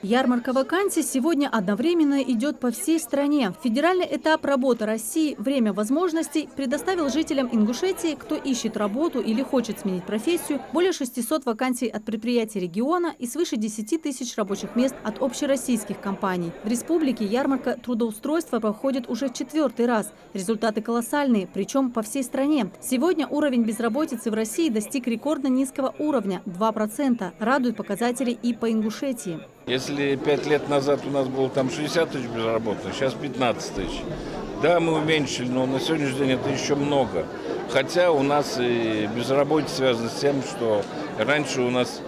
Ярмарка вакансий сегодня одновременно идет по всей стране. Федеральный этап работы России «Время возможностей» предоставил жителям Ингушетии, кто ищет работу или хочет сменить профессию, более 600 вакансий от предприятий региона и свыше 10 тысяч рабочих мест от общероссийских компаний. В республике ярмарка трудоустройства проходит уже в 4-й раз. Результаты колоссальные, причем по всей стране. Сегодня уровень безработицы в России достиг рекордно низкого уровня – 2%. Радуют показатели и по Ингушетии. Если 5 лет назад у нас было там 60 тысяч безработных, сейчас 15 тысяч. Да, мы уменьшили, но на сегодняшний день это еще много. Хотя у нас и безработица связана с тем, что раньше у нас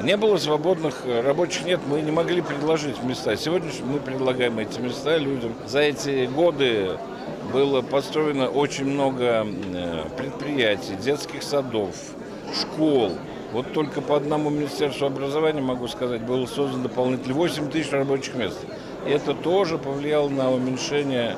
не было свободных рабочих, нет, мы не могли предложить места. Сегодня мы предлагаем эти места людям. За эти годы было построено очень много предприятий, детских садов, школ. Вот только по одному Министерству образования, могу сказать, было создано дополнительно 8 тысяч рабочих мест. И это тоже повлияло на уменьшение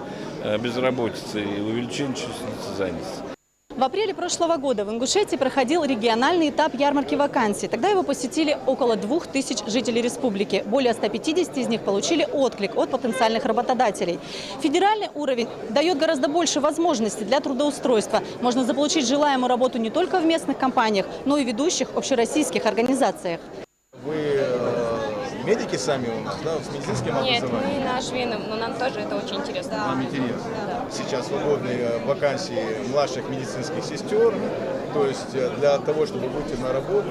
безработицы и увеличение численности занятости. В апреле прошлого года в Ингушетии проходил региональный этап ярмарки вакансий. Тогда его посетили около 2000 жителей республики. Более 150 из них получили отклик от потенциальных работодателей. Федеральный уровень дает гораздо больше возможностей для трудоустройства. Можно заполучить желаемую работу не только в местных компаниях, но и в ведущих общероссийских организациях. Вы медики сами у нас, да, с медицинским образованием? Нет, мы наш ВИН, но нам тоже это очень интересно. Нам интересно. Да. Сейчас свободные вакансии младших медицинских сестер. То есть для того, чтобы выйти на работу,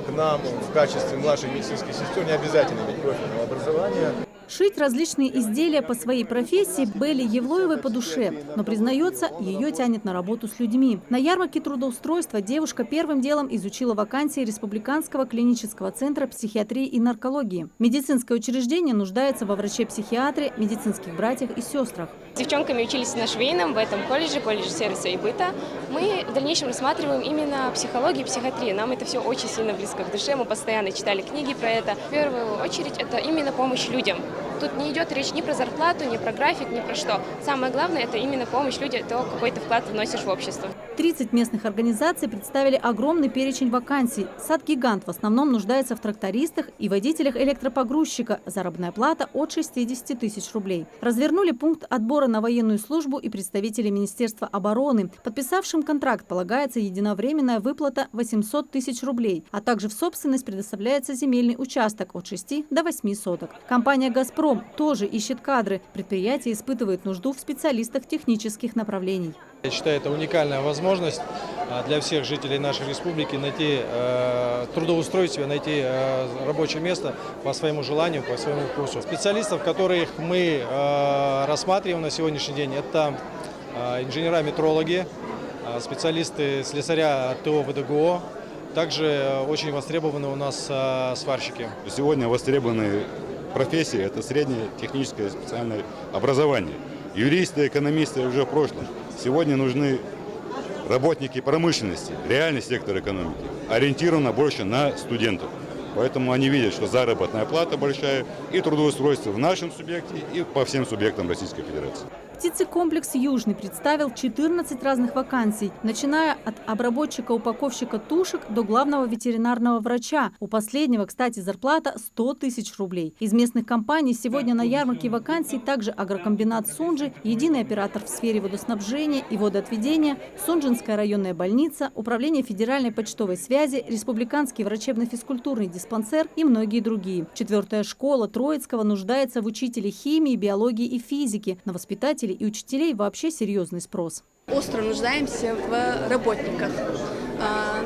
к нам в качестве младших медицинских сестер не обязательно иметь профильного образования. Шить различные изделия по своей профессии Белле Евлоевой по душе, но, признается, ее тянет на работу с людьми. На ярмарке трудоустройства девушка первым делом изучила вакансии Республиканского клинического центра психиатрии и наркологии. Медицинское учреждение нуждается во враче-психиатре, медицинских братьях и сестрах. С девчонками учились на швейном в этом колледже сервиса и быта. Мы в дальнейшем рассматриваем именно психологию и психиатрию. Нам это все очень сильно близко к душе. Мы постоянно читали книги про это. В первую очередь это именно помощь людям. Тут не идет речь ни про зарплату, ни про график, ни про что. Самое главное – это именно помощь людям, то, какой ты вклад вносишь в общество. 30 местных организаций представили огромный перечень вакансий. Сад-гигант в основном нуждается в трактористах и водителях электропогрузчика. Заработная плата от 60 тысяч рублей. Развернули пункт отбора на военную службу и представители Министерства обороны. Подписавшим контракт полагается единовременная выплата 800 тысяч рублей, а также в собственность предоставляется земельный участок от 6 до 8 соток. Компания «Газпром» тоже ищет кадры. Предприятие испытывает нужду в специалистах технических направлений. Я считаю, это уникальная возможность для всех жителей нашей республики найти трудоустроить себя, найти рабочее место по своему желанию, по своему вкусу. Специалистов, которых мы рассматриваем на сегодняшний день, это инженера-метрологи, специалисты слесаря ТО ВДГО, также очень востребованы у нас сварщики. Сегодня востребованы профессии – это среднее техническое специальное образование. Юристы, экономисты уже в прошлом. Сегодня нужны работники промышленности, реальный сектор экономики, ориентировано больше на студентов. Поэтому они видят, что заработная плата большая и трудоустройство в нашем субъекте и по всем субъектам Российской Федерации. Птицекомплекс «Южный» представил 14 разных вакансий, начиная от обработчика-упаковщика тушек до главного ветеринарного врача. У последнего, кстати, зарплата 100 тысяч рублей. Из местных компаний сегодня на ярмарке вакансий также агрокомбинат «Сунжи», единый оператор в сфере водоснабжения и водоотведения, Сунжинская районная больница, Управление федеральной почтовой связи, Республиканский врачебно-физкультурный диспансер и многие другие. 4-я школа Троицкого нуждается в учителе химии, биологии и физики. На воспитателей и учителей вообще серьезный спрос. Остро нуждаемся в работниках.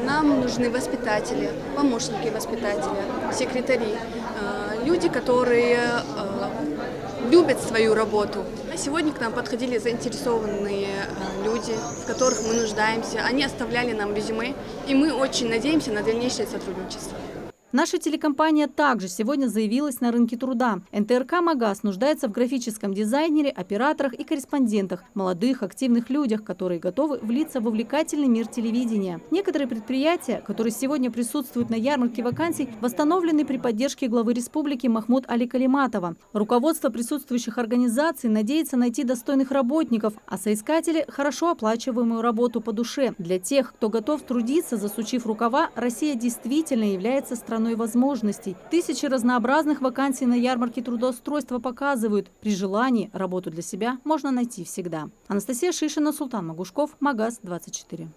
Нам нужны воспитатели, помощники воспитателя, секретари, люди, которые любят свою работу. Сегодня к нам подходили заинтересованные люди, в которых мы нуждаемся. Они оставляли нам резюме, и мы очень надеемся на дальнейшее сотрудничество. Наша телекомпания также сегодня заявилась на рынке труда. НТРК «Магаз» нуждается в графическом дизайнере, операторах и корреспондентах, молодых, активных людях, которые готовы влиться в увлекательный мир телевидения. Некоторые предприятия, которые сегодня присутствуют на ярмарке вакансий, восстановлены при поддержке главы республики Махмуд Али Калиматова. Руководство присутствующих организаций надеется найти достойных работников, а соискатели – хорошо оплачиваемую работу по душе. Для тех, кто готов трудиться, засучив рукава, Россия действительно является страной страной возможностей. Тысячи разнообразных вакансий на ярмарке трудоустройства показывают, при желании работу для себя можно найти всегда. Анастасия Шишина, Султан Магушков, Магаз 24.